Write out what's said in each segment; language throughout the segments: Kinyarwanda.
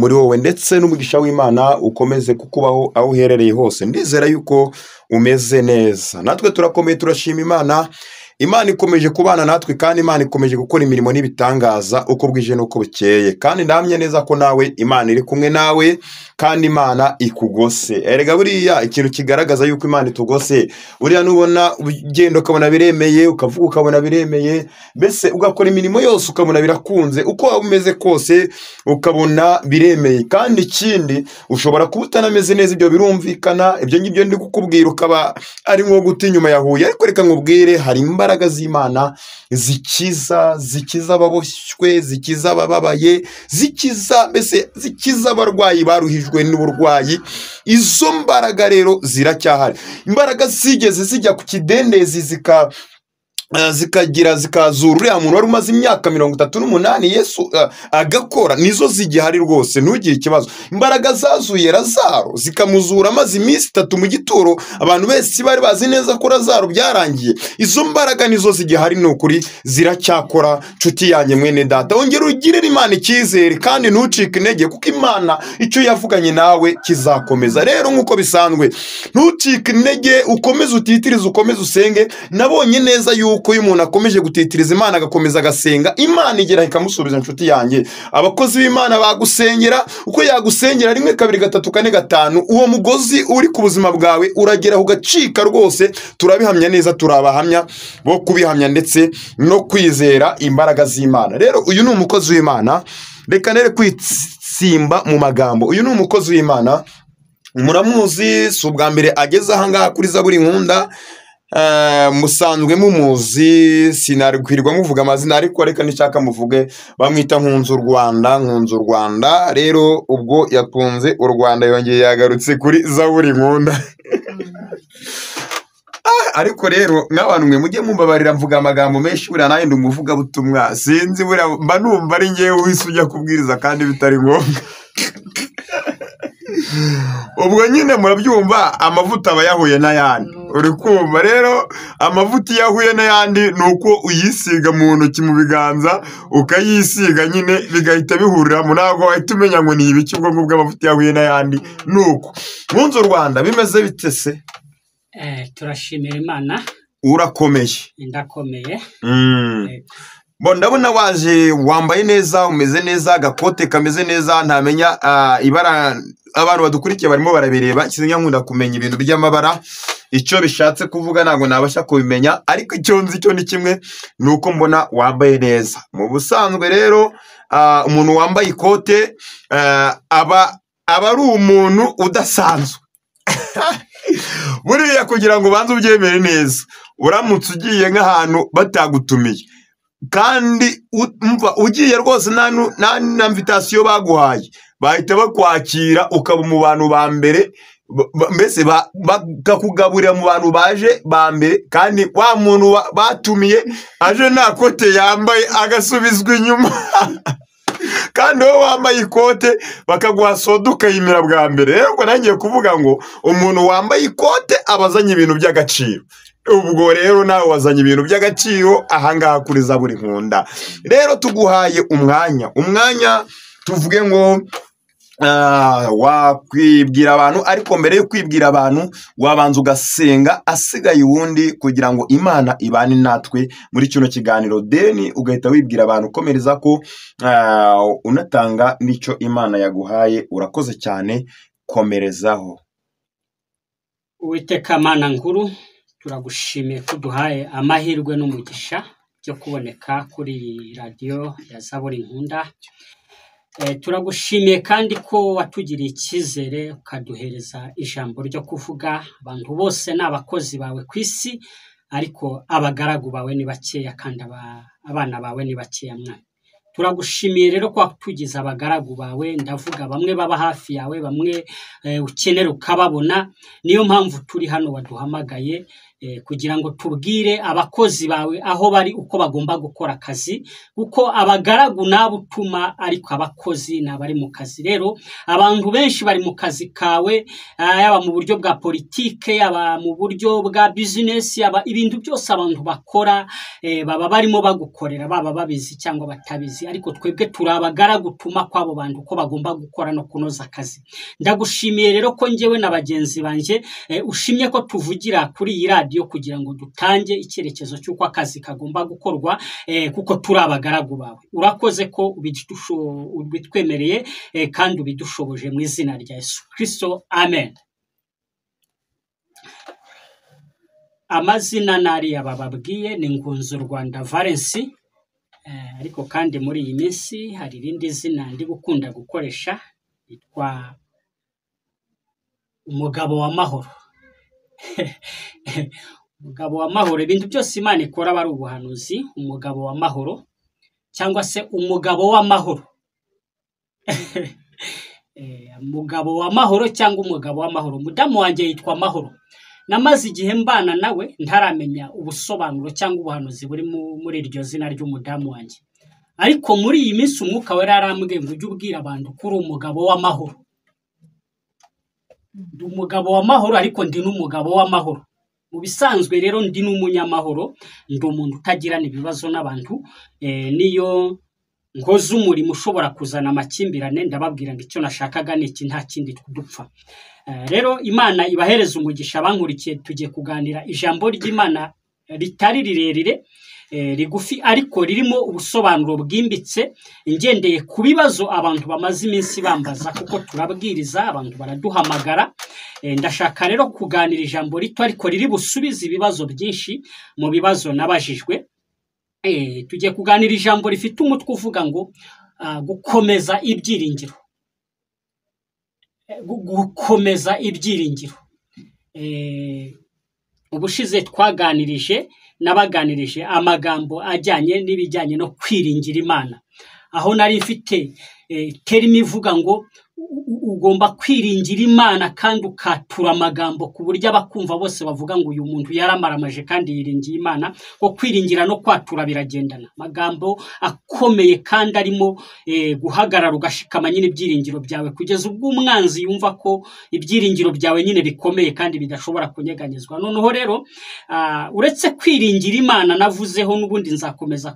muri wowe, ndetse n'umugisha w'Imana ukomeze kukubaho aho uherereye hose. Ndizera yuko umeze neza. Natwe turakomeye, turashima Imana. Imana ikomeje kubana natwe, kandi Imana ikomeje gukora imirimo n'ibitangaza uko bwije n'uko bukeye, kandi ndamye neza ko nawe Imana iri kumwe nawe, kandi Imana ikugose. Erega buriya ikintu kigaragaza yuko Imana itugose, buriya nubona ugenda ukabona biremeye, ukavuga ukabona biremeye, mbese ugakora imirimo yose ukabona birakunze, uko waba umeze kose ukabona biremeye. Kandi ikindi, ushobora kuba utanameze neza, ibyo birumvikana, ibyo ngibyo ndi kukubwira ukaba ari nko guta inyuma ya Huye, ariko reka nkubwire, hari imbaraga z'Imana zikiza ababoshywe, zikiza abababaye, mbese zikiza abarwayi baruhijwe n'uburwayi. Izo mbaraga rero ziracyahari. Imbaraga zigeze zijya ku kidendezi zikazura uriya muntu wari umaze imyaka 38 Yesu agakora, nizo zigihari rwose, ntugire ikibazo. Imbaraga zazuye Lazaro zikamuzura amaze iminsi 3 mu gituro, abantu bese bari bazi neza ko Lazaro byarangiye. Izo mbaraga nizo zigihari, ni ukuri ziracyakora. Nshuti yanjye mwene data, wongera ugirire Imana icyizere kandi ntucike intege, kuko Imana icyo yavuganye nawe kizakomeza. Rero nk'uko bisanzwe, ntucike intege, ukomeze utitirize, ukomeze usenge. Nabonye neza yuko uyu umuntu akomeje gutitiriza Imana agakomeza agasenga, Imana igera ikamusubiza. Nshuti yanjye, abakozi b'Imana bagusengera, uko yagusengera 1 2 3 4 5, uwo mugozi uri ku buzima bwawe uragera ugacika rwose. Turabihamya neza, turabahamya bo kubihamya ndetse no kwizera imbaraga z'Imana. Rero uyu ni umukozi w'Imana, reka nere kwitsimba mu magambo. Uyu ni umukozi w'Imana, muramuzi, si ubwa mbere ageze aha ngaha kuri Zaburi Nkunda. Musanzwe mumuzi, sinarikwirwa muvuga amazina, ariko reka nishaka muvuge, bamwita Nkunzu Rwanda. Rero ubwo yakunze u Rwanda, yongeye yagarutse kuri Zaburi Nkunda. Ariko rero n'abantu mwe mujye mumbabarira, mvuga amagambo menshi, buriya nayo ndi umuvuga butumwa, sinzi, buriya mba numva ari ngewe wese ujya kubwiriza kandi bitari ngombwa. Ubwo nyine murabyumva, amavuta aba yahuye n'ayandi, uri kumva. Rero amavuta yahuye n'ayandi ni uko uyisiga mu ntoki, mu biganza, ukayisiga nyine bigahita bihuriramo, ntabwo wahita umenya ngo ni ibiki. Ubwo ngubwo amavuta yahuye n'ayandi ni uko. Nkunzu Rwanda, bimeze bite se? Turashimira Imana. Urakomeye? Ndakomeye. Ndabona waje wambaye neza, umeze neza, agakote kameze neza, ntamenya ibara. Abantu badukurikiye barimo barabireba, kizinya nkunda kumenya ibintu by'amabara, icyo bishatse kuvuga ntabwo nabasha kubimenya, ariko icyo nzi cyo ni kimwe, nuko mbona wambaye neza. Mu busanzwe rero, umuntu wambaye ikote aba ari umuntu udasanzwe. Buriya kugira ngo ubanze ubyemere neza, uramutse ugiye nk'ahantu batagutumiye, kandi ugiye rwose nta invitation baguhaye, bahita bakwakira ukaba mu bantu ba mbere, mbese bakakugaburira mu bantu baje ba mbere. Kandi wa muntu batumiye aje nta kote yambaye, agasubizwa inyuma. Kandi wowe wambaye ikote bakaguha soda ukayimira bwa mbere. Rero ngo nangiye kuvuga ngo umuntu wambaye ikote abazanye ibintu by'agaciro. Ubwo rero nawe wazanye ibintu by'agaciro ahangaha kuri Zaburi Nkunda. Rero tuguhaye umwanya tuvuge ngo wakwibwira abantu, ariko mbere yo kwibwira abantu wabanza ugasenga asigaye uwundi, kugira ngo Imana ibane natwe muri kino kiganiro. Deni ugahita wibwira abantu, ukomereza ko unatanga n'icyo Imana yaguhaye. Urakoze cyane, komerezaho. Uwiteka Mana nkuru, turagushimiye ko duhaye amahirwe n'umugisha byo kuboneka kuri radio ya Zaburi Nkunda. Turagushimiye kandi ko watugiriye icyizere ukaduhereza ijambo ryo kuvuga. Abantu bose n'abakozi bawe ku isi, ariko abagaragu bawe ni bakeya, kandi abana bawe ni bakeya mwana. Turagushimiye rero ko watugize abagaragu bawe, ndavuga bamwe baba hafi yawe, bamwe ukenera ukababona. Niyo mpamvu turi hano waduhamagaye, kugira ngo tubwire abakozi bawe aho bari uko bagomba gukora akazi, kuko abagaragu nabo utuma ariko abakozi nabari mu kazi. Rero abantu benshi bari mu kazi kawe, yaba mu buryo bwa politike, yaba mu buryo bwa business, yaba ibintu byose abantu bakora, baba barimo bagukorera, baba babizi cyangwa batabizi, ariko twebwe turi abagaragu utuma kwabo bantu uko bagomba gukora no kunoza akazi. Ndagushimiye rero ko njyewe na bagenzi banje ushimye ko tuvugira kuri iyi radio kugira ngo dutange icyerekezo cy'uko akazi kagomba gukorwa, kuko turi abagaragu bawe. Urakoze ko ubitwemereye kandi ubidushoboje mu izina rya Yesu Kristo, amen. Amazina nari abababwiye ni Ngunzu Rwanda Valence, ariko kandi muri iyi minsi hari irindi zina ndi gukunda gukoresha, yitwa umugabo w'amahoro. Umugabo w'amahoro, ibintu byose Imana ikora bari ubuhanuzi. Umugabo w'amahoro cyangwa se umugabo w'amahoro. Umugabo w'amahoro cyangwa umugabo w'amahoro. Mudamu wanjye yitwa Amahoro. Namaze igihe mbana nawe ntaramenya ubusobanuro cyangwa ubuhanuzi buri muri iryo zina ry'umudamu wanjye, ariko muri iyi minsi umwuka wera yarambwiye ngo ujye ubwira abantu kuri umugabo w'amahoro. Ndi umugabo w'amahoro, ariko ndi n'umugabo w'amahoro. Mu bisanzwe rero ndi n'umunyamahoro, ndi umuntu utagirana ibibazo n'abantu, niyo ngoze umurimo ushobora kuzana amakimbirane ndababwira ngo icyo nashakaga ni iki, nta kindi dupfa. Rero Imana ibahereza umugisha bankurikiye. Tugiye kuganira ijambo ry'Imana ritari rirerire, rigufi ariko ririmo ubusobanuro bwimbitse, ingendeye ku bibazo abantu bamaze iminsi bambaza, kuko turabwiriza abantu baraduhamagara. Ndashaka rero kuganira ijambo rito ariko riri busubize ibibazo byinshi mu bibazo nabajijwe. Tugiye kuganira ijambo rifite umutwe uvuga ngo gukomeza ibyiringiro. Gukomeza ibyiringiro. Ubushize nabaganirije amagambo ajyanye n'ibijyanye no kwiringira Imana, aho nari mfite terimi ivuga ngo ugomba kwiringira Imana kandi ukatura amagambo ku buryo abakumva bose bavuga ngo uyu muntu yaramaramaje kandi yiringiye Imana. Ko kwiringira no kwatura biragendana, amagambo akomeye kandi arimo guhagarara ugashikama nyine ibyiringiro byawe, kugeza ubwo umwanzi yumva ko ibyiringiro byawe nyine bikomeye kandi bidashobora kunyeganyezwa. Noneho rero uretse kwiringira Imana navuzeho, n'ubundi nzakomeza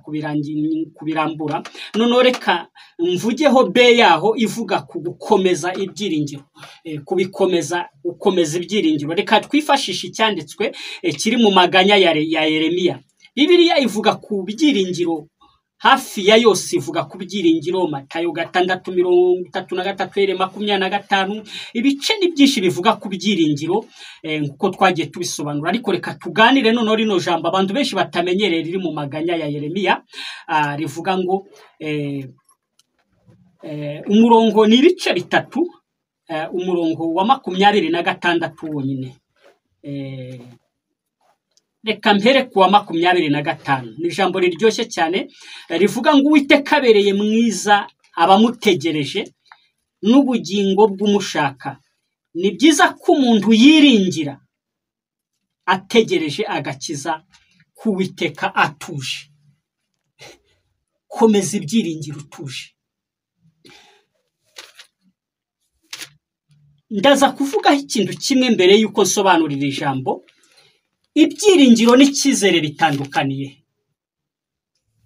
kubirambura. Noneho reka mvugeho be yaho ivuga ku gukomeza ibyiringiro, kubikomeza, ukomeza ibyiringiro. Reka twifashishe icyanditswe kiri mu maganya ya Yeremiya. Bibiliya ivuga ku byiringiro hafi ya yose, ivuga ku byiringiro. Matayo 6:33-25, ibice ni byinshi bivuga ku byiringiro nkuko twagiye tubisobanura. Ariko reka tuganire noneho rino jambo abantu benshi batamenyereye riri mu maganya ya Yeremiya, rivuga ngo umurongo ni ibice bitatu, umurongo wa 26 wonyine. Reka mpere ku wa 25. Ni ijambo riryoshye cyane, rivuga ngo Uwiteka abereye mwiza abamutegereje n'ubugingo bw'umushaka. Ni byiza ko umuntu yiringira ategereje agakiza k'Uwiteka atuje. Komeza ibyiringiro utuje. Ndaza kuvugaho ikintu kimwe mbere yuko nsobanurira ijambo. Ibyiringiro n'icyizere bitandukaniye.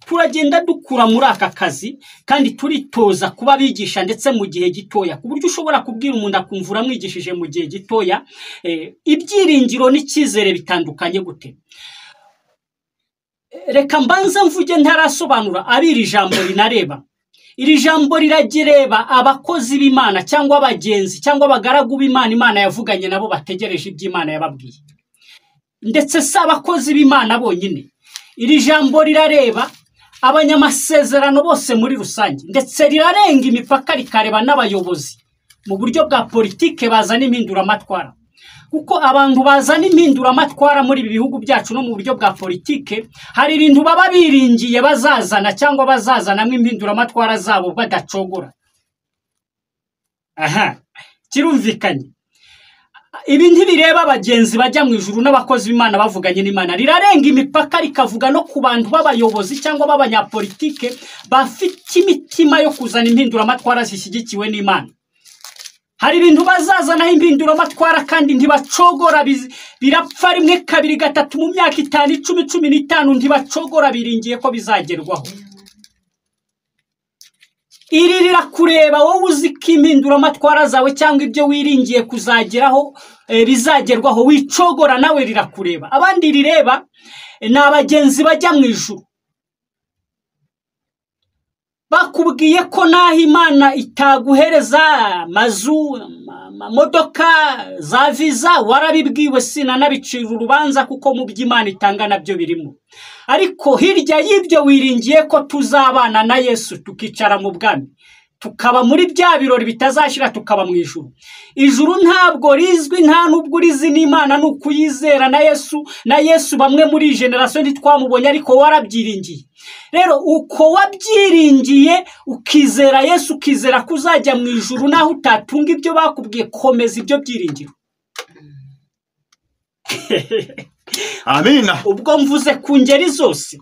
Turagenda dukura muri aka kazi kandi turitoza kuba bigisha ndetse mu gihe gitoya, ku buryo ushobora kubwira umuntu akumva uramwigishije mu gihe gitoya. Ibyiringiro n'icyizere bitandukanye gute? Reka mbanza mvuge ntarasobanura abiri ijambo rinareba. Iri jambo riragireba abakozi b'Imana cyangwa abagenzi cyangwa abagaragu b'Imana Imana yavuganye nabo bategereje iby'Imana yababwiye, ndetse si abakozi b'Imana bonyine. Iri jambo rirareba abanyamasezerano bose muri rusange, ndetse rirarenga imipaka rikareba n'abayobozi mu buryo bwa politike bazana impinduramatwara. Kuko abantu bazana impinduramatwara muri ibi bihugu byacu no mu buryo bwa politike, hari ibintu baba biringiye bazazana cyangwa bazazanamo impinduramatwara zabo badacogora. Kirumvikanye. ibi ntibireba abagenzi bajya mu ijuru n'abakozi b'Imana bavuganye n'Imana, rirarenga imipaka rikavuga no ku bantu b'abayobozi cyangwa b'abanyapolitike bafite imitima yo kuzana impinduramatwara zishyigikiwe n'Imana. Hari ibintu bazazanaho impinduramatwara kandi ntibacogora, birapfa rimwe kabiri gatatu mu myaka 5 10 15 ntibacogora, biringiye ko bizagerwaho. Iri rirakureba wowe uzi ko impinduramatwara zawe cyangwa ibyo wiringiye kuzageraho bizagerwaho, wicogora nawe rirakureba. Abandi rireba ni abagenzi bajya mu ijuru, bakubwiye ko naho Imana itaguhereza mazu, modoka, za visa, warabibwiwe sinanabicira urubanza kuko mu by'Imana itanga nabyo birimo. Ariko hirya y'ibyo wiringiye ko tuzabana na Yesu tukicara mu bwami, tukaba muri bya birori bitazashira, tukaba mu ijuru. Ijuru ntabwo rizwi, nta nubwo rizi n'Imana, n'ukuyizera na Yesu bamwe muri generation ntitwamubonye, ariko warabyiringiye. Rero uko wabyiringiye ukizera Yesu, ukizera kuzajya mu ijuru naho utatunga ibyo bakubwiye, komeza ibyo byiringiro. Amina. Ubwo mvuze ku ngeri zose,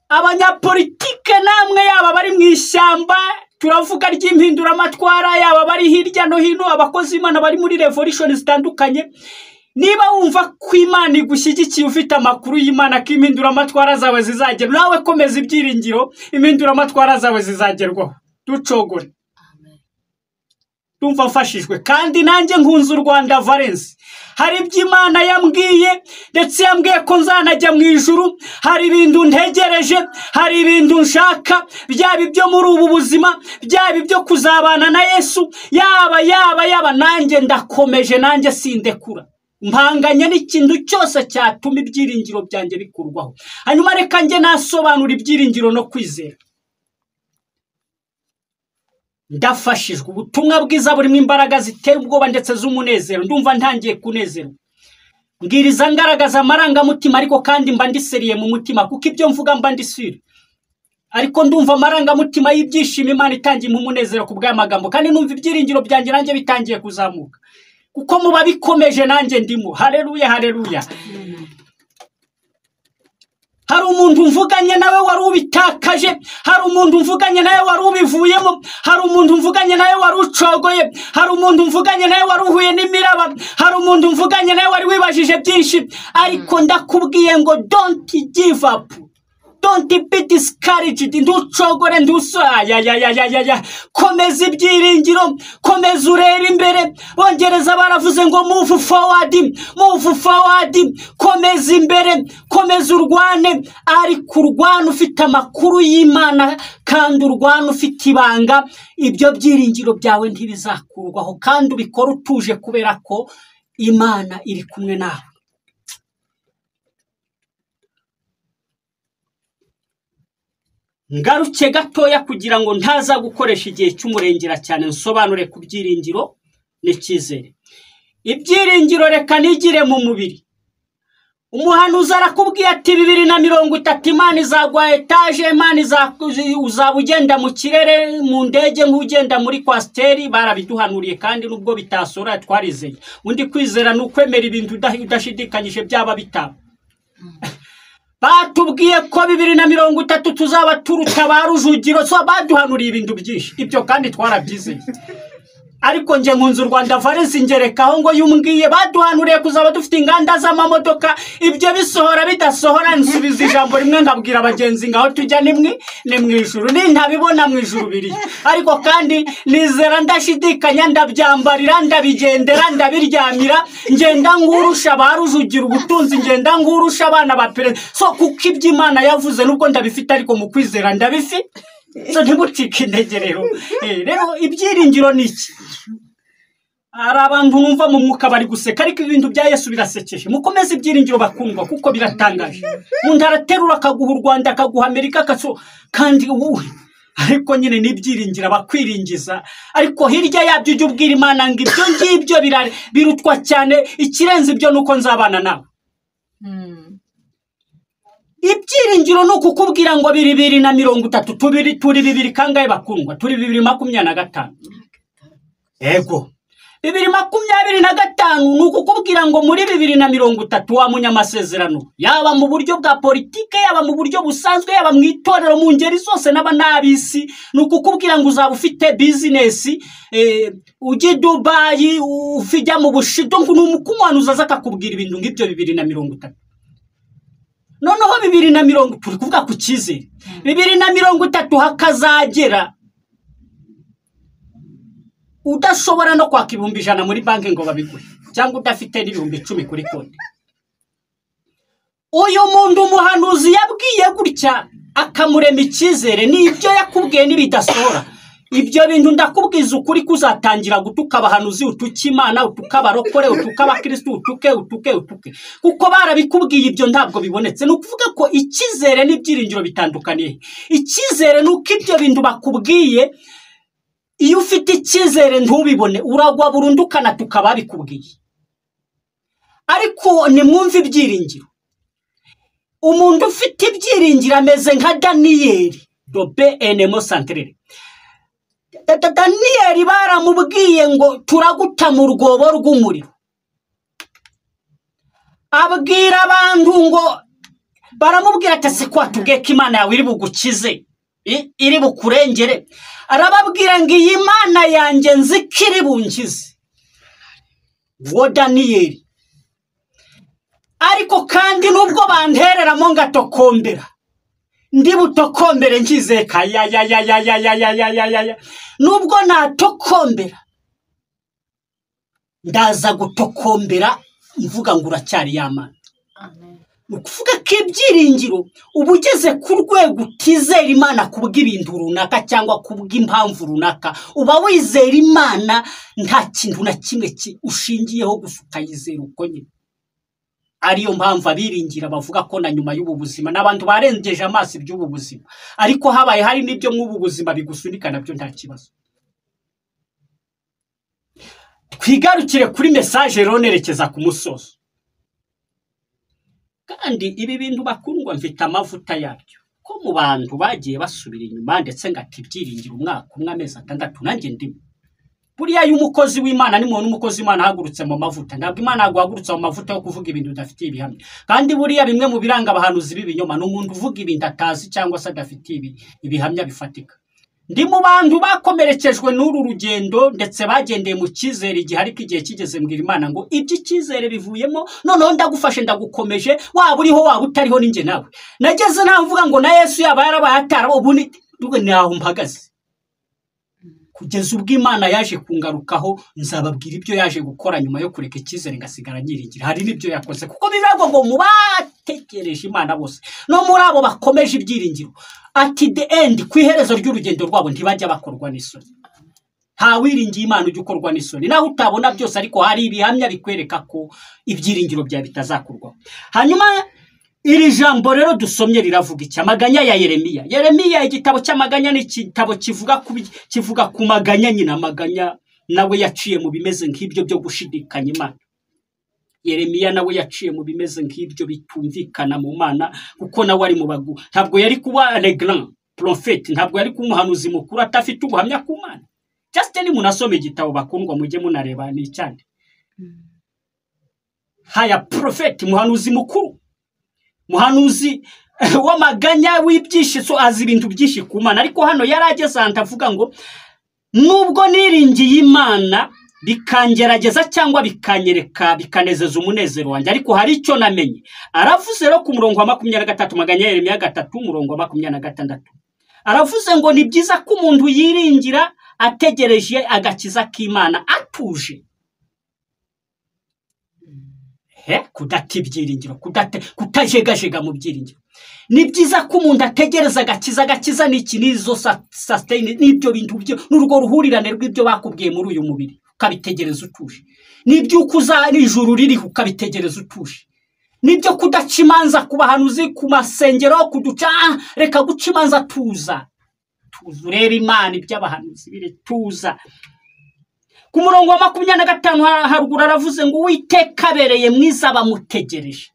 abanyapolitike namwe yaba bari mu ishyamba, turavuga ry'impinduramatwara, yaba bari hirya no hino, abakozi b'Imana bari muri revolution zitandukanye, niba wumva ko Imana igushyigikiye, ufite amakuru y'Imana ko impinduramatwara zawe zizagera, nawe komeza ibyiringiro, impinduramatwara zawe zizagerwaho, ducogore. Tumva mfashijwe kandi nanjye nkunze u Rwanda Valence. Hari iby'Imana yambwiye, ndetse yambwiye ko nzanajya mu ijuru. Hari ibintu ntegereje, hari ibintu nshaka, byaba ibyo muri ubu buzima, byaba ibyo kuzabana na Yesu, yaba nanjye ndakomeje, nanjye sindekura. Mpanganye n'ikintu cyose cyatuma ibyiringiro byanjye bikurwaho. Hanyuma reka njye nasobanura ibyiringiro no kwizera. Ndafashijwe, ubutumwa bwiza burimo imbaraga zitera ubwoba ndetse z'umunezero. Ndumva ntangiye kunezero, mbwiriza ngaragaza amarangamutima, ariko kandi mba ndiseriye mu mutima, kuko ibyo mvuga mba ndisire. Ariko ndumva amarangamutima y'ibyishimo, Imana itangiye mu munezero ku bw'aya magambo, kandi numva ibyiringiro byanjye nanjye bitangiye kuzamuka, kuko muba bikomeje nanjye ndimo. Haleluya, haleluya. Hari umuntu mvuganye nawe wari ubitakaje, hari umuntu mvuganye nawe wari ubivuyemo, hari umuntu mvuganye nawe wari ucogoye, hari umuntu mvuganye nawe wari uhuye n'imiraba, hari umuntu mvuganye nawe wari wibajije byinshi, ariko ndakubwiye ngo don't give up, don't be discouraged, nducogore, komeza ibyiringiro, komeza urera imbere. Bongereza baravuze ngo move forward, komeza imbere, komeza urwane, ariko urwane ufite amakuru y'Imana, kandi urwane ufite ibanga. Ibyo byiringiro byawe ntibizakurwaho, kandi ubikora utuje, kubera ko Imana iri kumwe nawe. Ngaruke gatoya kugira ngo ntaza gukoresha igihe cy'umurengera cyane, nsobanure ku byiringiro n'icyizere. Ibyiringiro reka nigire mu mubiri. Umuhanuzi arakubwiye ati 2030 Imana izagwa etaje, Imana uzaba ugenda mu kirere mu ndege nk'ugenda muri kwasiteri. Barabiduhanuriye kandi nubwo bitasora twarizeye. Undi kwizera ni ukwemera ibintu udashidikanyije byaba bitaba. Batubwiye ko 2030 tuzaba turuta ba Rujugiro, so baduhanuriye ibintu byinshi, ibyo kandi twarabyizeye. Ariko nje nkunze u Rwanda Valence ngerekaho ngo yumbwiye baduhanuriye kuzaba dufite inganda z'amamodoka. Ibyo bisohora bidasohora, nsubiza ijambo rimwe ngabwira abagenzi ngaho tujya ni mu ijuru, ntabibona mu ijuru biri. Ariko kandi nizera ndashidikanya, ndabyambarira, ndabigendera, ndabiryamira, ngenda ngurusha ba Rujugiro ubutunzi, ngenda ngurusha abana ba Perezida. So kuko iby'Imana yavuze nubwo ndabifite, ariko mu kwizera ndabifite. So ntibucike intege rero. Rero ibyiringiro ni iki? Hari abantu numva mu mwuka bari guseka, ariko ibintu bya Yesu birasekeje. Mukomeze ibyiringiro bakundwa, kuko biratangaje. Umuntu araterura akaguha u Rwanda, akaguha Amerika, kandi wowe ariko nyine n'ibyiringira bakwiringiza. Ariko hirya yabyo ujye ubwira Imana ngo ibyo ngibyo birutwa cyane, ikirenze ibyo nuko nzabana nawe. Ibyiringiro ni ukukubwira ngo 2030 turi 2 kangahe bakundwa? Turi 2025. Ego 2025 ni ukukubwira ngo muri 2030 wa munyamasezerano, yaba mu buryo bwa politike, yaba mu buryo busanzwe, yaba mu itorero, mu ngeri zose n'abisi, ni ukukubwira ngo uzaba ufite business, ujye Dubai, ufijya mu Bushido, ngo n'umukumanuza aza akakubwira ibintu ngibyo 2030. Noneho 2030 turi kuvuga ku cyizere. 2030 hakazagera udashobora no kwaka 100 muri banki ngo babigure, cyangwa udafite n'ibihumbi 10 kuri konti. Uyu muntu umuhanuzi yabwiye gutya akamurema icyizere, n'ibyo yakubwiye n'ibidasohora. Ibyo bintu ndakubwiza ukuri kuzatangira gutuka abahanuzi, utuka Imana, utuka abarokore, utuka abakristo, utuke kuko barabikubwiye ibyo ntabwo bibonetse. Ni ukuvuga ko icyizere n'ibyiringiro bitandukaniye. Icyizere nuko ibyo bintu bakubwiye, iyo ufite icyizere ntubibone uragwa burundu ukanatuka babikubwiye. Ariko nimwumve ibyiringiro. Umuntu ufite ibyiringiro ameze nka Daniyeli, dobe enemo santrere. Daniyeli baramubwiye ngo turaguta mu rwobo rw'umuriro. Abwira abantu ngo baramubwira ati se kwa tubwiye ko Imana yawe iri bugukize, iri bukurengere. Arababwira ngo iyi Mana yanjye nzikiri bunkize. Wo Daniyeli. Ariko kandi nubwo bantereramo ngatokombera, ndi butokombere nkize kaya nubwo natokombera ndaza gutokombera mvuga ngo uracyari y'Imana. Ukuvuga ko ibyiringiro ubugeze ku rwego utizera Imana kubw'ibintu runaka cyangwa kubw'impamvu runaka, uba wizera Imana nta kintu na kimwe ushingiyeho gufuka yizera uko nyine. Ariyo mpamvu abiringira bavuga ko na nyuma y'ubu buzima n'abantu barengeje amaso iby'ubu buzima, ariko habaye hari n'ibyo mw'ubu buzima bigusunika nabyo nta kibazo. Twigarukire kuri message ronerekeza ku musozo. Kandi ibi bintu bakundwa mfite amavuta yabyo ko mu bantu bagiye basubira inyuma ndetse ngati ibyiringiro umwaka umwe amezi 6 nanjye ndimo. Buriya y'umukozi w'Imana ni muntu umukozi w'Imana hagurutse mu mavuta, ntabwo Imana yaguhagurutse mu mavuta yo kuvuga ibintu udafitiye ibihamya. Kandi buriya bimwe mu biranga abahanuzi b'ibinyoma n'umuntu uvuga ibintu atazi cyangwa se adafitiye ibihamya bifatika. Ndi mu bantu bakomerekejwe n'uru rugendo ndetse bagendeye mu cyizere igihe ariko igihe kigeze mbwira Imana ngo iby'ikizere bivuyemo, noneho ndagufashe ndagukomeje, waba uriho waba utariho ninjye nawe. Nageze naho mvuga ngo na Yesu yaba yarabaye atara ubu ni naho mpagaze. Kugeza ubwo Imana yaje kungarukaho nzababwira ibyo yaje gukora nyuma yo kureka icyizere ngasigara nyiringira. Hari n'ibyo yakoze kuko birago ngo mubategereje Imana bose no muri abo bakomeje ibyiringiro at the end kwiherezo ry'urugendo rwabo ntibajya bakorwa n'isoni. Nta wiringiye Imana ujye ukorwa n'isoni, naho utabona byose ariko hari ibihamya bikwereka ko ibyiringiro bya bitazakorwa. Hanyuma iri jambo rero dusomye riravuga iki? Amaganya ya Yeremiya. Yeremiya igitabo cy'amaganya ni igitabo kivuga ku maganya nyina. Amaganya nawe yaciye mu bimeze nk'ibyo byo gushidikanya Imana. Yeremiya nawe yaciye mu bimeze nk'ibyo bitumvikana mu Mana kuko nawe ari mu bagu. Ntabwo yari kuba le grand prophète, ntabwo yari kumuhanuzi mukuru atafite ubuhamya ku Mana. Just ni munasome igitabo bakundwa mujye munareba ni cyane. Haya prophet muhanuzi mukuru, muhanuzi w'amaganya w'ibyishiso azi ibintu byinshi ku Mana. Ariko hano yarageze avuga ngo nubwo niringiye Imana bikangerageza cyangwa bikanyereka bikanezeza umunezero wanjye, ariko hari icyo namenye. Aravuze rero ku murongo wa 23 maganya ya Yeremiya 3 umurongo wa 26. Aravuze ngo ni byiza ko umuntu yiringira ategereje agakiza k'Imana atuje. Kudata ibyiringiro, kutajegajega mu byiringiro. Ni byiza ko umuntu ategereza agakiza n'iki nizo sustain n'ibyo bintu byo n'urugo ruhurirane rw'ibyo bakubwiye muri uyu mubiri ukabitegereza utuje. Nibyo ukuza n'ijuru riri ukabitegereza utuje. Nibyo kudaca imanza ku bahanuzi ku masengero kuduca reka guca imanza tuza ureba Imana iby'abahanuzi bire tuza. Ku murongo wa 25 haruguru aravuze ngo Uwiteka abereye mwiza bamutegereje.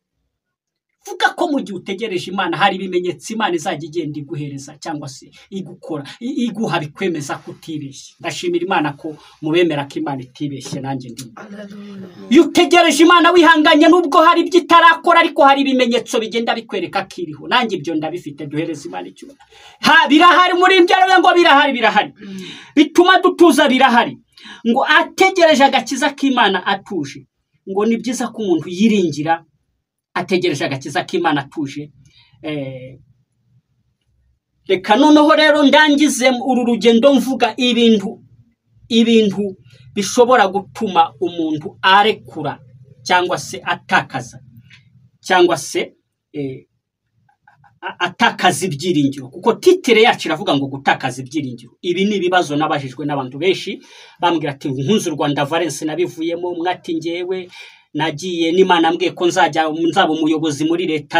vuga ko mu gihe utegereje Imana hari ibimenyetso Imana izajya igenda iguhereza cyangwa se igukora iguha bikwemeza kutibeshya. Ndashimira Imana ko mubemera ko Imana itibeshye nanjye ndimo. Iyo utegereje Imana wihanganye nubwo hari ibyo itarakora ariko hari ibimenyetso bigenda bikwereka kiriho. Nanjye ibyo ndabifite, duhereza Imana icyubahiro. Birahari muri ibyo ngo birahari. Bituma dutuza, birahari. Ngo ategereje agakiza k'Imana atuje. Ngo ni byiza ko umuntu yiringira ategereje agakiza k'Imana atuje. Reka noneho rero ndangize uru rugendo mvuga ibintu bishobora gutuma umuntu arekura cyangwa se atakaza cyangwa se atakaza ibyiringiro, kuko titire yacu iravuga ngo gutakaza ibyiringiro. Ibi ni ibibazo nabajijwe n'abantu benshi bambwira ati nkunze u Rwanda Valence nabivuyemo, mwati ngewe nagiye n'Imana mbwiye ko nzaba umuyobozi muri leta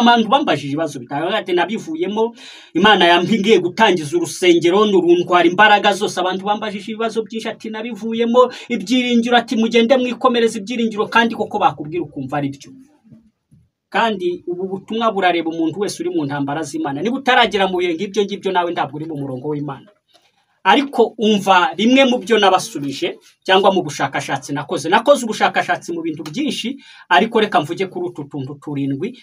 abantu bambajije ibibazo bitanga ati nabivuyemo, Imana yambwiye gutangiza urusengero n'uruntwara imbaraga zose. Abantu bambajije ibibazo byinshi ati nabivuyemo, ibyiringiro ati mugende mwikomereza ibyiringiro, kandi koko bakubwira ukumva ari byo. Kandi ubu butumwa burareba umuntu wese uri mu ntambara z'Imana. Niba utaragera mu bihe ngibyo nawe ntabwo uri mu murongo w'Imana. Ariko umva rimwe mu byo nabasubije cyangwa mu bushakashatsi nakoze ubushakashatsi mu bintu byinshi, ariko reka mvuge kuri utu tuntu 7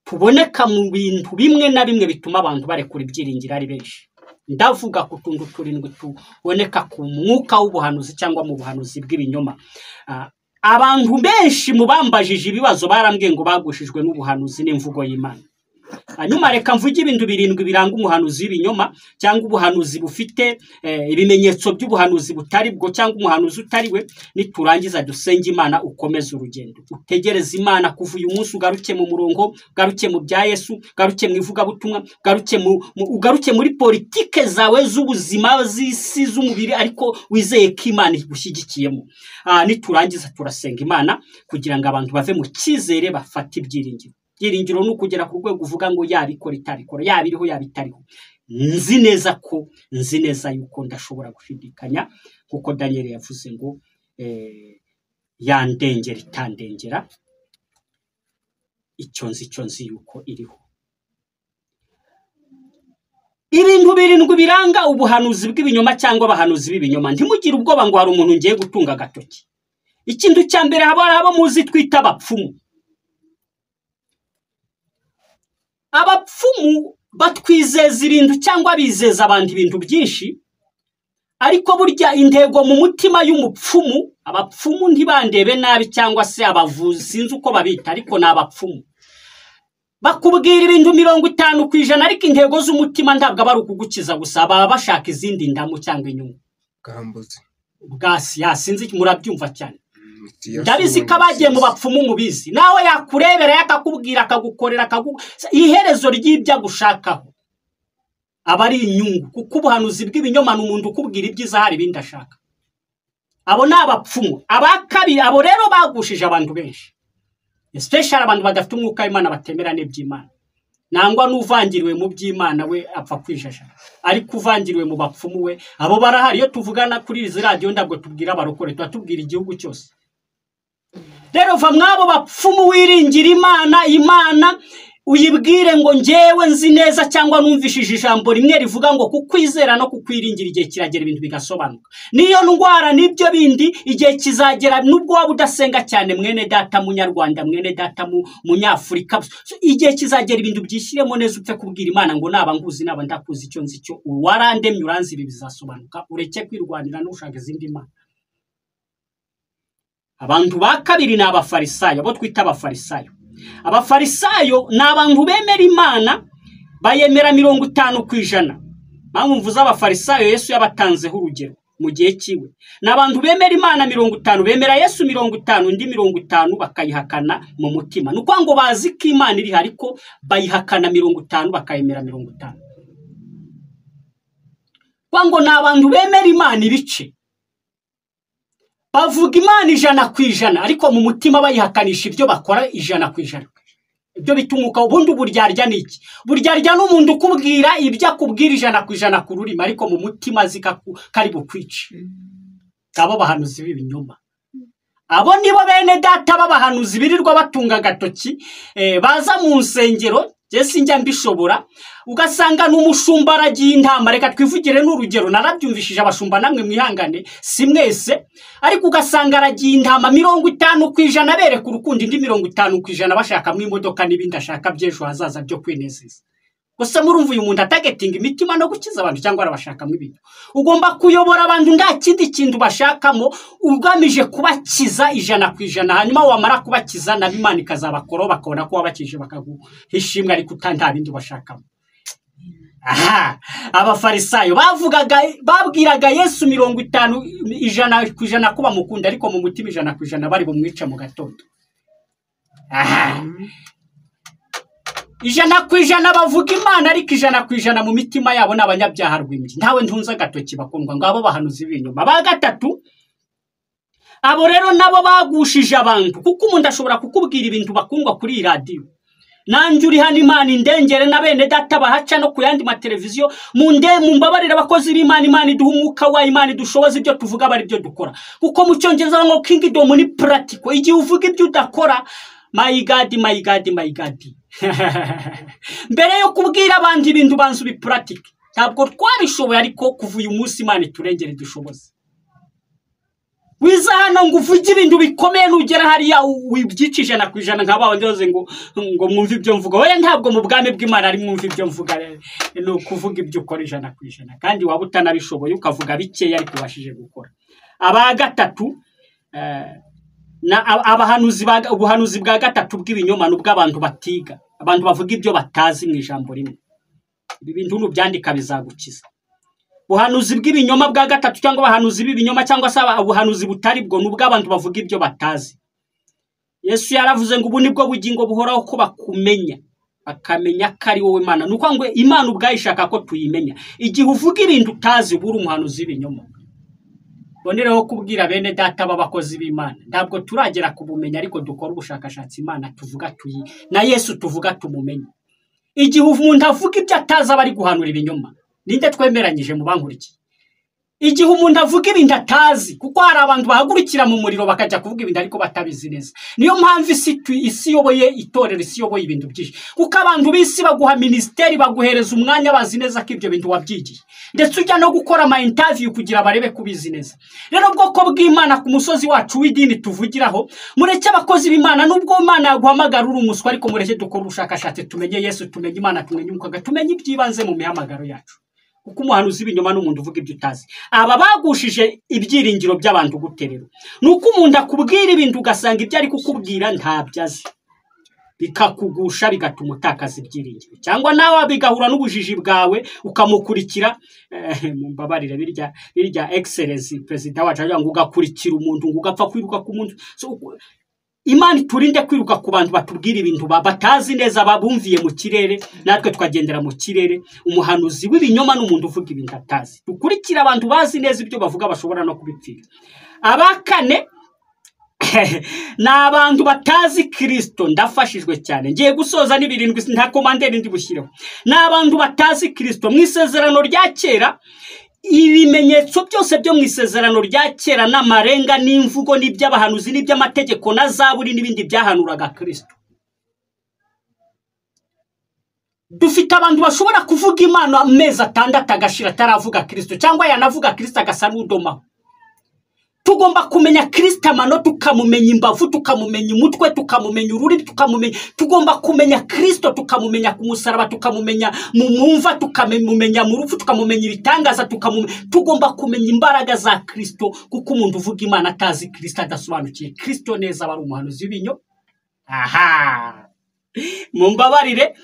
tuboneka mu bintu bimwe na bimwe bituma abantu barekura ibyiringiro ari benshi. Ndavuga ku tuntu 7 tuboneka ku mwuka w'ubuhanuzi cyangwa mu buhanuzi bw'ibinyoma. Abantu benshi mu bambajije ibibazo barambwiye ngo bagushijwe n'ubuhanuzi n'imvugo y'Imana. Hanyuma reka mvuge ibintu 7 biranga umuhanuzi w'ibinyoma cyangwa ubuhanuzi bufite ibimenyetso by'ubuhanuzi butari bwo cyangwa umuhanuzi utari we. Niturangiza dusenge Imana ukomeze urugendo. Utegereze Imana kuva uyu munsi, ugaruke mu murongo, ugaruke mu bya Yesu, ugaruke mu ivuga butumwa, ugaruke muri politike zawe z'ubuzima z'isi z'umubiri, ariko wizeye ko Imana igushyigikiyemo. Niturangiza turasenga Imana kugira ngo abantu bave mu cyizere bafate ibyiringiro. Ibyiringiro ni ukugera ku rwego uvuga ngo yabikora itabikora, yabiriho yabitariho. Nzi neza yuko ndashobora gushidikanya, kuko Daniel yavuze ngo yandengera itandengera. Icyo nzi yuko iriho. Ibintu 7 biranga ubuhanuzi bw'ibinyoma cyangwa abahanuzi b'ibinyoma. Ntimugire ubwoba ngo hari umuntu ngiye gutunga agatoki. Ikintu cya mbere haba muzi twita abapfumu. Abapfumu batwizeza ibintu cyangwa bizeza abantu ibintu byinshi, ariko burya intego mu mutima y'umupfumu, abapfumu ntibandebe nabi cyangwa se abavuzi sinzi uko babita, ariko nabapfumu bakubwira ibintu 50%, ariko intego z'umutima ntabwo bari ukugukiza gusa, baba bashaka izindi ndamu cyangwa inyungu. Gambuzi bwasi sinzi murabyumva cyane. Ndabizi ko abagiye mu bapfumu mubizi, nawe yakurebera yakakubwira akagukorera iherezo ry'ibyo agushakaho aba ari inyungu, kuko ubuhanuzi bw'ibinyoma n'umuntu ukubwira ibyiza hari ibindi ashaka. Abo ni abapfumu. Abakabiri abo rero bagushije abantu benshi, especially abantu badafite umwuka w'Imana, batemera n'iby'Imana. Nangwa n'uvangiriwe mu by'Imana we apfa kwijasha, ariko uvangiriwe mu bapfumu we abo barahari. Iyo tuvugana kuri izi radio ntabwo tubwira abarokore, tubatubwira igihugu cyose. Rero va mwabo bapfumu wiringira Imana uyibwire ngo ngewe nzi neza cyangwa numvishije ijambo rimwe rivuga ngo kukwizera no kukwiringira igihe kiragera ibintu bigasobanuka. Niyo ndwara nibyo bindi igihe kizagera, nubwo waba udasenga cyane mwene data munyarwanda, mwene data munyafurika, igihe kizagera ibintu byishyiremo neza upfe kubwira Imana ngo naba nguzi naba ndakuzi icyo nzi cyo warandemye uranzi ibi bizasobanuka, ureke kwirwanira n'ushaka izindi Mana. Abantu ba kabiri ni abafarisayo, abo twita abafarisayo. Abafarisayo ni abantu bemera Imana, bayemera 50%. Mpamvu abafarisayo Yesu yabatanzeho urugero mu gihe kiwe. Ni abantu bemera Imana 50, bemera Yesu 50, indi 50 bakayihakana mu mutima. Nuko ngo bazi ko Imana iri, ariko bayihakana 50 bakayemera 50. Ngo ni abantu bemera Imana ibice, bavuga Imana 100%, ariko mu mutima bayihakanisha ibyo bakora 100%. Ibyo bitumuka ubundi buryarya niki? Buryarya n'umuntu ukubwira ibyo akubwira 100% ku rurimi, ariko mu mutima zika kari bukwice. Abo bahanuzi b'ibinyoma. abo nibo bene data b'abahanuzi birirwa batunga agatoki baza mu nsengero Jesi njya mbishobora ugasanga n'umushumba aragiye intama. Reka twivugire n'urugero, narabyumvishije abashumba namwe mwihangane si mwese, ariko ugasanga aragiye intama 50% bereka urukundo, indi 50% bashaka mu imodoka n'ibindi ashaka by'ejo hazaza byo kwinezeza. Gusa murumva uyu muntu atagetinga imitima no gukiza abantu cyangwa arabashakamo ibintu. Ugomba kuyobora abantu nta kindi kintu bashakamo, ugamije kubakiza 100%, hanyuma wamara kubakiza na Imana ikazabakoro bakabona ko wabakije bakaguhishimwe, ariko nta bindi bashakamo. Aha, abafarisayo babwiraga Yesu 50% kuba mukunda, ariko mu mutima 100% bari bumwica mu gatondo. Aha, 100% bavuga Imana, ariko 100% mu mitima yabo n'abanyabyaha rwimye. Ntawe ntunza gatoki bakundwa ngabo bahanuzi b'inyuma. Ba gatatu abo rero nabo bagushije abantu, kuko umuntu ashobora kukubwira ibintu bakundwa kuri radio. Nanjye uri hano Imana indengere na bene data bahaca no ku yandi mateleviziyo mu mbabarira abakozi b'Imana. Imana iduha umwuka wa Imana idushoboza ibyo tuvuga bari byo dukora, kuko mu cyongereza ngo kingdom ni practical. Igihe uvuga ibyo udakora, my God mbere yo kubwira abandi ibintu banzu bi practical. Ntabwo twabishoboye, ariko kuva uyu munsi Imana iturengere dushoboze. Wiza hano ngo uvuge ibintu bikomeye nugera hariya wibyicije na kwijana nk'abaho ndoze ngo mwumve ibyo mvuga. Oya, ntabwo mu bwami bw'Imana ari mwumve ibyo mvuga, no kuvuga ibyo ukora 100%, kandi waba utanabishoboye ukavuga bikeya ariko washije gukora. Aba gatatu na ubuhanuzi bwa gatatu bw'ibinyoma n'ubw'abantu batiga, abantu bavuga ibyo batazi mu ijambo rimwe. Ibi bintu n'ubyandika bizagukiza. Ubuhanuzi bw'ibinyoma bwa gatatu cyangwa abahanuzi b'ibinyoma cyangwa se ubuhanuzi butari bwo n'ubw'abantu bavuga ibyo batazi. Yesu yaravuze ngo ubu nibwo bugingo buhoraho ko bakumenya, bakamenya ko ari wowe Imana. Nuko ngo Imana ubwayishaka ko tuyimenya. Igihe uvuga ibintu utazi ubura umuhanuzi w'ibinyoma. Bonereho kubwira bene data b'abakozi b'Imana, ntabwo turagera kubumenya, ariko dukora ubushakashatsi Imana tuvuga na Yesu tuvuga tumumenye. Igihe umuntu avuga ibyo atazi abari guhanura ibinyoma, ninde twemeranyije mu bankuriki? Igihe umuntu avuga ibintu atazi, kuko hari abantu bahagurukira mu muriro bakajya kuvuga ibintu ariko batabizi neza. Niyo mpamvu isi yoboye itorero, isi yoboye ibintu byinshi, kuko abantu b'isi baguha ministeri, baguhereza umwanya bazi neza ko ibyo bintu wabyigiye, ndetse ujya no gukora ama interview kugira barebe kubizi neza. Rero bwoko bw'Imana ku musozi wacu w'idini tuvugiraho, mureke abakozi b'Imana, nubwo Imana yaguhamagara uri umuswa, ariko mureke dukora ubushakashatsi, tumenye Yesu, tumenye Imana, tumenye umukaga, tumenye ibyibanze mu mihamagaro yacu. Kuko umuhanuzi w'ibinyoma n'umuntu uvuga ibyo utazi. Aba bagushije ibyiringiro by'abantu guterero. Nuko umuntu akubwira ibintu ugasanga ibyo ari kukubwira ntabyazi, bikakugusha bigatuma utakaza ibyiringiro, cyangwa nawe bigahura n'ubujiji bwawe ukamukurikira. Mumbabarire birya excellence president wacu avuga ngo ugakurikira umuntu ngo ugapfa kwiruka ku muntu. Imana turinde kwiruka ku bantu batubwira ibintu batazi neza, babumviye mu kirere, natwe twagendera mu kirere. Umuhanuzi w'ibinyoma n'umuntu uvuga ibintu atazi. Dukurikira abantu bazi neza ibyo bavuga, bashobora no kubipfira. Abakane n'abantu batazi Kristo. Ndafashijwe cyane, ngiye gusoza n'ibirindwi nta komanderi ndi bushireho. N'abantu batazi Kristo. Mu isezerano rya kera, ibimenyetso byose byo mu isezerano rya kera n'amarenga n'imvugo n'iby'abahanuzi n'iby'amategeko na zaburi n'ibindi byahanuraga Kristo. Dufite abantu bashobora kuvuga Imana amezi 6 agashira ataravuga Kristo, cyangwa yanavuga Kristo agasa n'udoma. Tugomba kumenya Kristo amano, tukamumenya imbavu, tukamumenya umutwe, tukamumenya ururi, tugomba kumenya Kristo, tukamumenya ku musaraba, tukamumenya mu mumva, tukamumenya mu rupfu, tukamumenya ibitangaza, tugomba kumenya imbaraga za Kristo, kuko umuntu uvuga Imana atazi Kristo, adasobanukiye Kristo neza, bari umuhanuzi w'ibinyo. Aha, mumbabarire,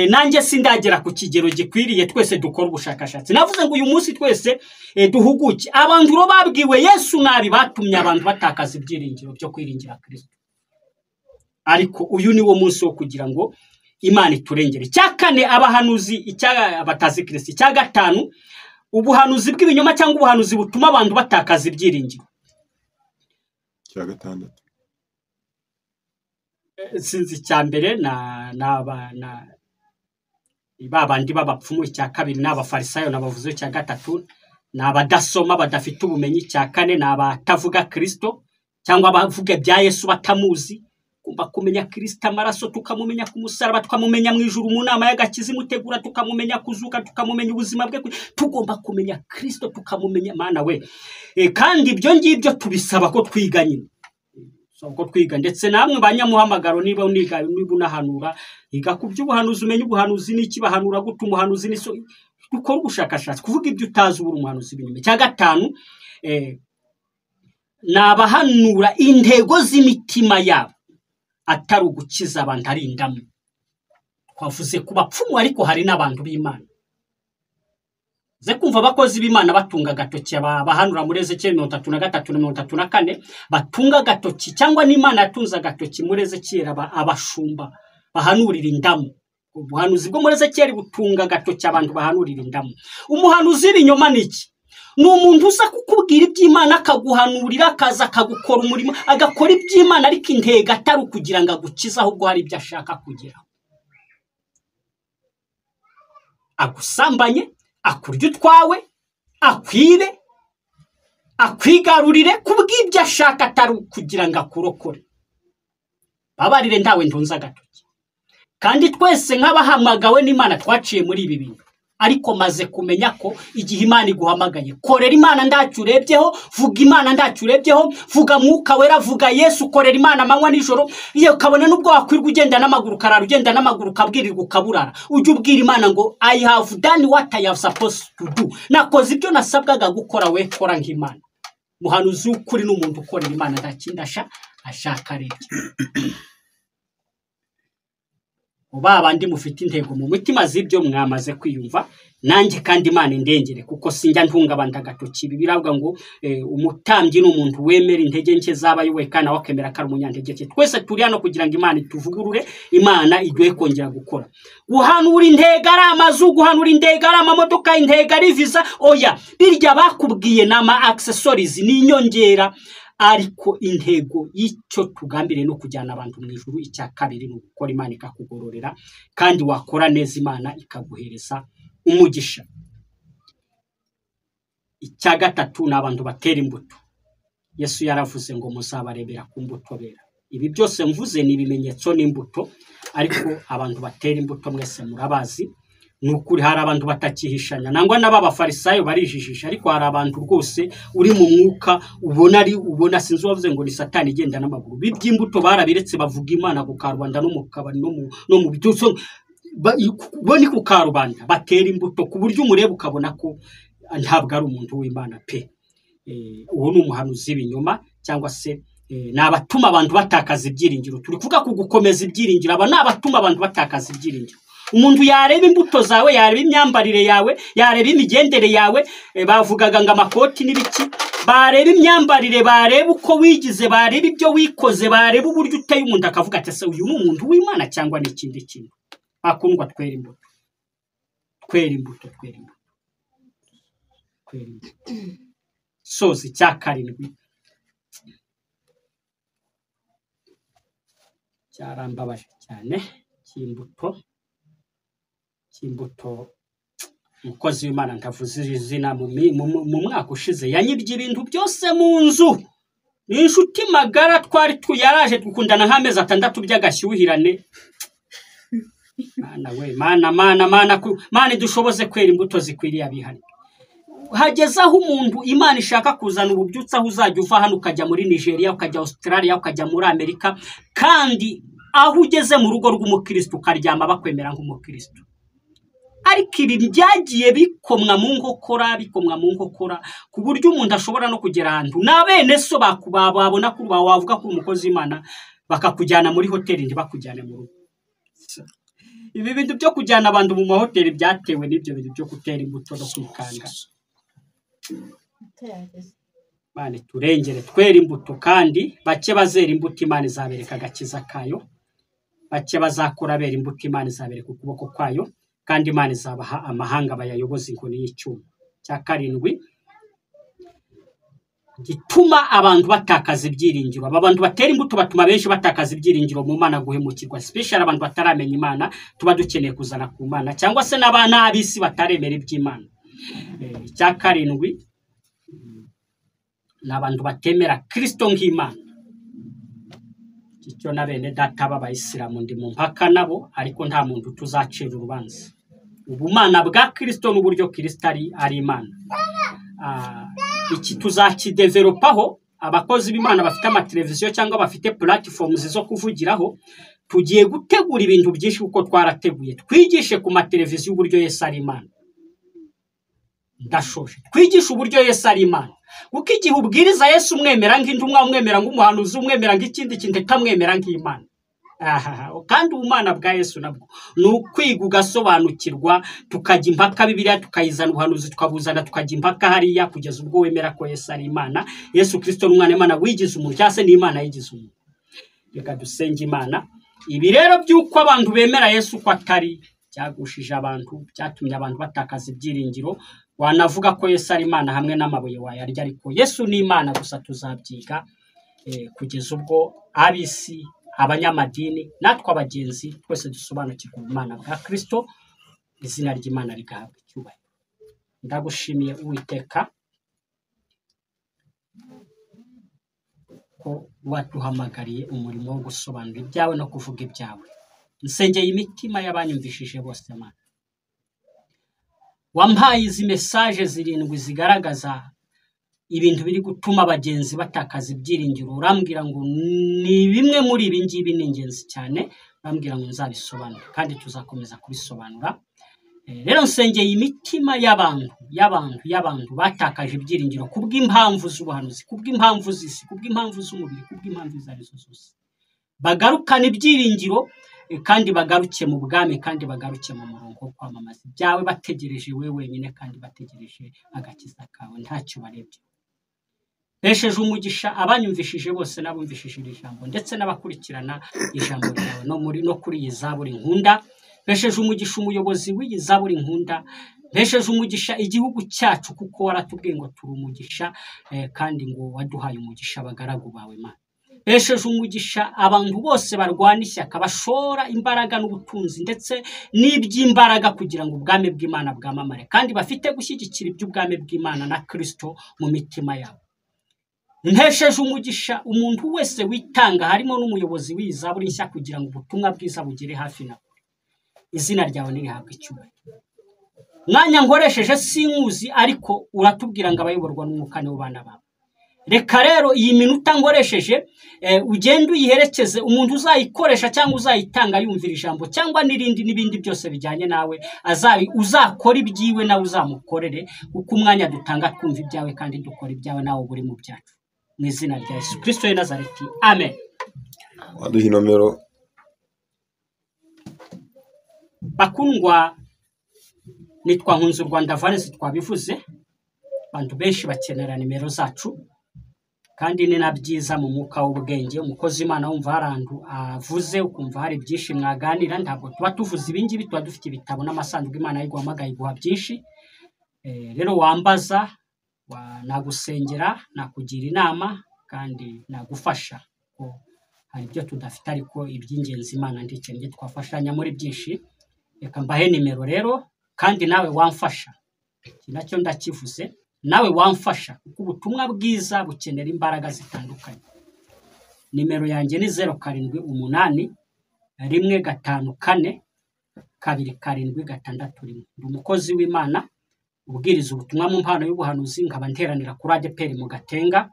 nanjye sindagera ku kigero gikwiriye. Twese dukora ubushakashatsi. Navuze ngo uyu munsi twese duhuguke. Abantu ro babwiwe Yesu nabi batumye abantu batakaza ibyiringiro byo kwiringira Kristo, ariko uyu ni wo munsi wo kugira ngo Imana iturengere. Cyakane abahanuzi batazi Kristo. Cya gatanu, ubuhanuzi bw'ibinyoma cyangwa ubuhanuzi butuma abantu batakaza ibyiringiro. Cya gatandatu sinzi cyambere babandi babapfumu. Cya kabiri n'abafarisayo n'abavuze. Cya gatatu n'abadasoma badafite ubumenyi. Cya kane n'abatavuga Kristo. cyangwa bavuga bya Yesu batamuzi. Kumva kumenya Kristo amaraso, tukamumenya ku musaraba, tukamumenya mu ijuru mu nama y'agakiza imutegura, tukamumenya kuzuka, tukamumenya ubuzima bwe. Tugomba kumenya Kristo, tukamumenya Mana we. Kandi ibyo ngibyo tubisaba ko twiga nyine, ko twiga. Ndetse namwe banyamuhamagaro, niba uniga, niba unahanura, iga ku by'ubuhanuzi, umenye ubuhanuzi n'iki, bahanura gute, umuhanuzi ni so, dukora ubushakashatsi kuvuga ibyo utazi ubura umuhanuzi binyume. Cya gatanu, nabahanura intego z'imitima yabo atari ugukiza abantu, ari indamu. Twavuze ku bapfumu, ariko hari n'abantu b'Imana. Ze kumva abakozi b'Imana batunga agatoki, abahanura muri Ezekiel 33-34 batunga agatoki, cyangwa n'Imana yatunze agatoki muri Ezekiel abashumba bahanurira indamu. Ubuhanuzi bwo muri Ezekiel butunga agatoki abantu bahanurira indamu. Umuhanuzi w'ibinyoma ni iki? Ni umuntu uza kukubwira iby'Imana, akaguhanurira, akaza akagukora umurimo, agakora iby'Imana, ariko intego atari ukugira ngo agukize, ahubwo hari ibyo ashaka kugeraho. Agusambanye, akurya utwawe, akwibe, akwigarurire, kubw'ibyo ashaka atari kugira ngo akurokore. Babarire ndawe ndunza agatoki. Kandi twese nk'abahamagawe n'Imana twaciye muri ibi bintu, ariko maze kumenya ko igihe Imana iguhamagaye, korera Imana ndacyo urebyeho, vuga Imana ndacyo urebyeho, vuga Mwuka Wera, vuga Yesu, korera Imana amanywa nijoro. Iyo ukabona nubwo wakwirwa ugenda n'amaguru, karara ugenda n'amaguru, ukabwirirwa ukaburara, ujye ubwira Imana ngo I have done what I have supposed to do. Nakoze ibyo nasabwaga gukora, we kora nk'Imana. Muhanuzi w'ukuri n'umuntu ukorera Imana ndakindi ashaka rero. Babandi mufite intego mu mutima z'ibyo mwamaze kwiyumva, nanjye kandi Imana indengere, kuko sinjya ntunga abandi agatoki. Biravuga ngo umutambyi n'umuntu wemera intege nke z'abayoboye, kandi wakemera ko ari umunyantege nke. Twese turi hano kugira ngo Imana ituvugurure, Imana iduhe kongera gukora. Guhanura intego ari amazu, guhanura intego ari amamodoka, intego ari visa, oya, birya bakubwiye n'ama accessories n'inyongera, ariko intego y'icyo tugambire no kujyana abantu mu ijuru. Icya kabiri ni gukora Imana ikakugororera, kandi wakora neza Imana ikaguhereza umugisha. Icya gatatu ni abantu batera imbuto. Yesu yaravuze ngo muzabarebera ku mbuto bera. Ibi byose mvuze ni ibimenyetso n'imbuto, ariko abantu batera imbuto mwese murabazi. Nukuri hari abantu batakihishanya, nangwa n'abafarisayo barijijisha, ariko hari abantu rwose uri mu mwuka ubona sinzi wavuze ngo ni Satani igenda n'amaguru. Biby'imbuto barabiretse, bavuga Imana ku karubanda no mu kabari no mu byuso, boni ku karubanda batera imbuto ku buryo umureba ukabona ko ntabwo ari umuntu w'Imana pe. Uwo ni umuhanuzi w'ibinyoma, cyangwa se nabatuma abantu batakaza ibyiringiro. Turi kuvuga ku gukomeza ibyiringiro, aba nabatuma abantu batakaza ibyiringiro. Umuntu yareba imbuto zawe, yareba imyambarire yawe, yareba imigendere yawe, bavugaga ngo amakoti n'ibiki, bareba imyambarire, bareba uko wigize, bareba ibyo wikoze, bareba uburyo uteye, umuntu akavuga ati se uyu ni umuntu w'Imana cyangwa n'ikindi kintu. Akundwa, twera imbuto, twera imbuto, twera imbuto, twera imbuto. Sozi cya karindwi cyarambabaje cyane, cy'imbuto. Imbuto, umukozi w'Imana ndavuze izina mu mwaka ushize yanyibye ibintu byose mu nzu. Ni inshuti magara, twari tuyaraje dukundana nk'amezi 6 by'agashyuhirane. Mana we, Mana dushoboze kwera imbuto zikwiriye abihari. Hageze aho umuntu Imana ishaka kuzana ububyutse, aho uzajya uva hano ukajya muri Nigeria, ukajya Australia, ukajya muri Amerika, kandi aho ugeze mu rugo rw'umukristo ukaryama bakwemera nk'umukristo. Ariko ibi byagiye bikomwa mu nkokora, ku buryo umuntu ashobora no kugera ahantu n'abene so babona ko wavuga ko umukozi w'Imana, bakakujyana muri hoteli ntibakujyane mu rugo. Ibi bintu byo kujyana abantu mu mahoteli byatewe n'ibyo bintu byo gutera imbuto no kwikanga. Mane turengere, twera imbuto, kandi bake bazera imbuto Imana izabereka agakiza kayo, bake bazakora bera imbuto Imana izabereka ukuboko kwayo, kandi Imana izabaha amahanga bayayoboza inkoni y'icyuma. Cya karindwi gituma abantu batakaza ibyiringiro. Aba bantu batera imbuto batuma benshi batakaza ibyiringiro mu Mana, guhemukirwa, especially abantu bataramenya Imana. Tuba dukeneye kuzana ku Mana, cyangwa se n'abana abisi bataremera iby'Imana. Cya karindwi n'abantu batemera Kristo nk'Imana. icyo na bene data b'abayisilamu ndi mu mpaka nabo, ariko nta muntu tuzacira urubanza. Ubumana bwa Kristo n'uburyo Kristo ari Imana, iki tuzakidevelopaho. Abakozi b'Imana bafite amateleviziyo cyangwa bafite platforms zo kuvugiraho, tugiye gutegura ibintu byinshi kuko twarateguye. Twigishe ku mateleviziyo uburyo Yesu ari Imana. Ndashoje twigisha uburyo Yesu ari Imana, kuko igihe ubwiriza Yesu umwemera nk'intumwa, umwemera nk'umuhanuzi, umwemera nk'ikindi kintu, tamwemera nk'Imana. Kandi ubumana bwa Yesu nabwo ni ukwiga ugasobanukirwa, tukajya impaka Bibiliya tukayizana, ubuhanuzi tukabuzana, tukajya impaka hariya kugeza ubwo wemera ko Yesu ari Imana. Yesu Kristo n'umwana w'Imana wigize umuntu, cyangwa se n'Imana yigize umuntu. Reka dusenge Imana. Ibi rero by'uko abantu bemera Yesu ko atari, byagushije abantu, byatumye abantu batakaza ibyiringiro. Wanavuga ko Yesu ari Imana hamwe n'amabuye wayarya, ariko Yesu ni Imana gusa. Tuzabyiga kugeza ubwo abisi, abanyamadini, natwe abagenzi twese dusobanukirwa ubumana bwa Kristo. Izina ry'Imana rigahabwa icyubahiro. Ndagushimiye Uwiteka ko waduhamagariye umurimo wo gusobanura ibyawe no kuvuga ibyawe. Nsengeye imitima y'abanyumvishije bose Mana. Wampaye izi message 7 zigaragaza ibintu biri gutuma abagenzi batakaza ibyiringiro. Urambwira ngo ni bimwe muri ibi ngibi ni ingenzi cyane. Urambwira ngo nzabisobanura kandi tuzakomeza kubisobanura. Rero nsengeye imitima y'abantu batakaje ibyiringiro kubw'impamvu z'ubuhanuzi, kubw'impamvu z'isi, kubw'impamvu z'umubiri, kubw'impamvu zarizo zose. Bagarukana ibyiringiro kandi bagaruke mu bwami, kandi bagaruke mu murongo wo kwamamaza ibyawe, bategereje wewe wenyine kandi bategereje agakiza kawe, ntacyo barebye. Besheje umugisha abanyumvishije bose n'abumvishije ijambo, ndetse n'abakurikirana ijambo ryawe no kuri iyi zaburi nkunda. Besheje umugisha umuyobozi w'iyi zaburi nkunda. Besheje umugisha igihugu cyacu, kuko waratubwiye ngo turi umugisha, kandi ngo waduhaye umugisha abagaragu bawe Mana. Besheje umugisha abantu bose barwana ishyaka, bashora imbaraga n'ubutunzi ndetse n'iby'imbaraga kugira ngo ubwami bw'Imana bwamamare, kandi bafite gushyigikira iby'ubwami bw'Imana na Kristo mu mitima yabo. Ntesheje umugisha umuntu wese witanga, harimo n'umuyobozi w'iyi zaburi nshya, kugira ngo ubutumwa bwiza bugere hafi na kure. Izina ryawe nirihabwe icyubahiro. Mwanya nkoresheje sinkuzi, ariko uratubwira ngo abayoborwa n'umwuka nibo bana bawe. Reka rero iyi minota ngoresheje ugende uyiherekeze umuntu uzayikoresha cyangwa uzayitanga yumvira ijambo, cyangwa n'ibindi byose bijyanye nawe, uzakora ibyiwe nawe uzamukorere, kuko umwanya dutanga twumva ibyawe kandi dukora ibyawe nawe buri mu byacu. Mu izina rya Yesu Kristo w'i Nazareti, amen. Waduha inomero. Bakundwa, nitwa Nkunzu Rwanda Valens, twabivuze. Abantu benshi bakenera nimero zacu, kandi ni nabyiza mu mwuka w'ubwenge. Umukozi w'Imana wumva harantu avuze ukumva hari byinshi mwaganira, ntabwo tuba tuvuze ibingibi, tuba dufite ibitabo n'amasanduku Imana yiguhamagaye guha byinshi. Rero wambaza, nagusengera, nakugira inama, kandi nagufasha ko hari ibyo tudafite, ariko iby'ingenzi Imana ndikenge twafashanya muri byinshi. Reka mbahe nimero rero, kandi nawe wamfasha. Iki nacyo ndakivuze, nawe wamfasha, kuko ubutumwa bwiza bukenera imbaraga zitandukanye. Nimero yanjye ni 078 154 276. Ndi umukozi w'Imana ubwiriza ubutumwa mu mpano y'ubuhanuzi, nkaba nteranira kuri ADEPR mu Gatenga,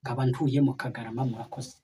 nkaba ntuye mu Kagarama. Murakoze.